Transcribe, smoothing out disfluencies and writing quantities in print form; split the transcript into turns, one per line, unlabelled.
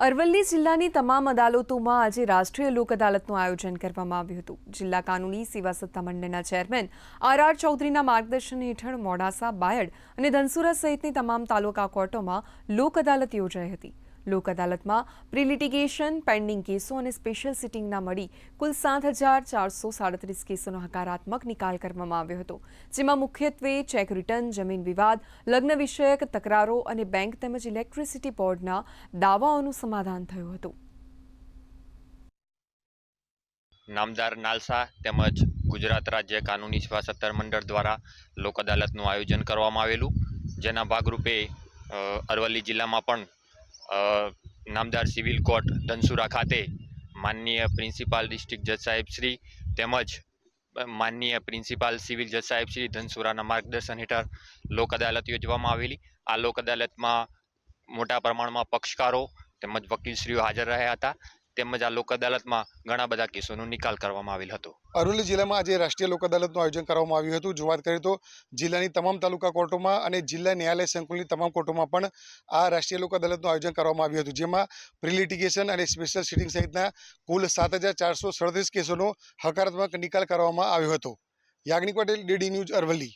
અરવલ્લી જિલ્લાની તમામ અદાલતોમાં આજે રાષ્ટ્રીય લોક અદાલતનું આયોજન કરવામાં આવ્યું હતું। જિલ્લા કાનૂની સેવા સત્તામંડળના ચેરમેન આર ચૌધરીના માર્ગદર્શન હેઠળ મોડાસા, બાયડ અને ધનસુરા સહિતની તમામ તાલુકા કોર્ટોમાં લોક અદાલત યોજાઈ હતી। લોક અદાલતમાં પ્રી લિટિગેશન, પેન્ડિંગ કેસો અને સ્પેશિયલ સિટિંગના મળી કુલ 7,437 કેસોનો હકારાત્મક નિકાલ કરવામાં આવ્યો હતો, જેમાં મુખ્યત્વે ચેક રિટર્ન, જમીન વિવાદ, લગ્ન વિષયક તકરારો અને બેંક તેમજ ઇલેક્ટ્રિસિટી બોર્ડના દાવાઓનું સમાધાન થયું હતું।
નામદાર નાલસા તેમજ ગુજરાત રાજ્ય કાનૂની સેવા સત્તામંડળ દ્વારા લોક અદાલતનું આયોજન કરવામાં આવેલું, જેના ભાગરૂપે અરવલ્લી જિલ્લામાં પણ નામદાર સિવિલ કોર્ટ ધનસુરા ખાતે માનનીય પ્રિન્સિપાલ ડિસ્ટ્રિક્ટ જજ સાહેબ શ્રી તેમજ માનનીય પ્રિન્સિપાલ સિવિલ જજ સાહેબ શ્રી ધનસુરાના માર્ગદર્શન હેઠળ લોક અદાલત યોજવામાં આવેલી। આ લોક અદાલતમાં મોટા પ્રમાણમાં પક્ષકારો તેમજ વકીલશ્રીઓ હાજર રહ્યા હતા, તેમજ આ લોક અદાલતમાં ઘણા બધા કેસોનો નિકાલ કરવામાં આવેલ હતો।
અરવલ્લી જિલ્લામાં આજે રાષ્ટ્રીય લોક અદાલતનું આયોજન કરવામાં આવ્યું હતું। જો વાત કરીએ તો જિલ્લાની તમામ તાલુકા કોર્ટોમાં અને જિલ્લા ન્યાયાલય સંકુલની તમામ કોર્ટોમાં પણ આ રાષ્ટ્રીય લોક અદાલતનું આયોજન કરવામાં આવ્યું હતું, જેમાં પ્રી લિટિગેશન અને સ્પેશિયલ સિટિંગ સહિતના કુલ 7,437 કેસોનો હકારાત્મક નિકાલ કરવામાં આવ્યો હતો। Yagnik Patel, DD news, Aravalli.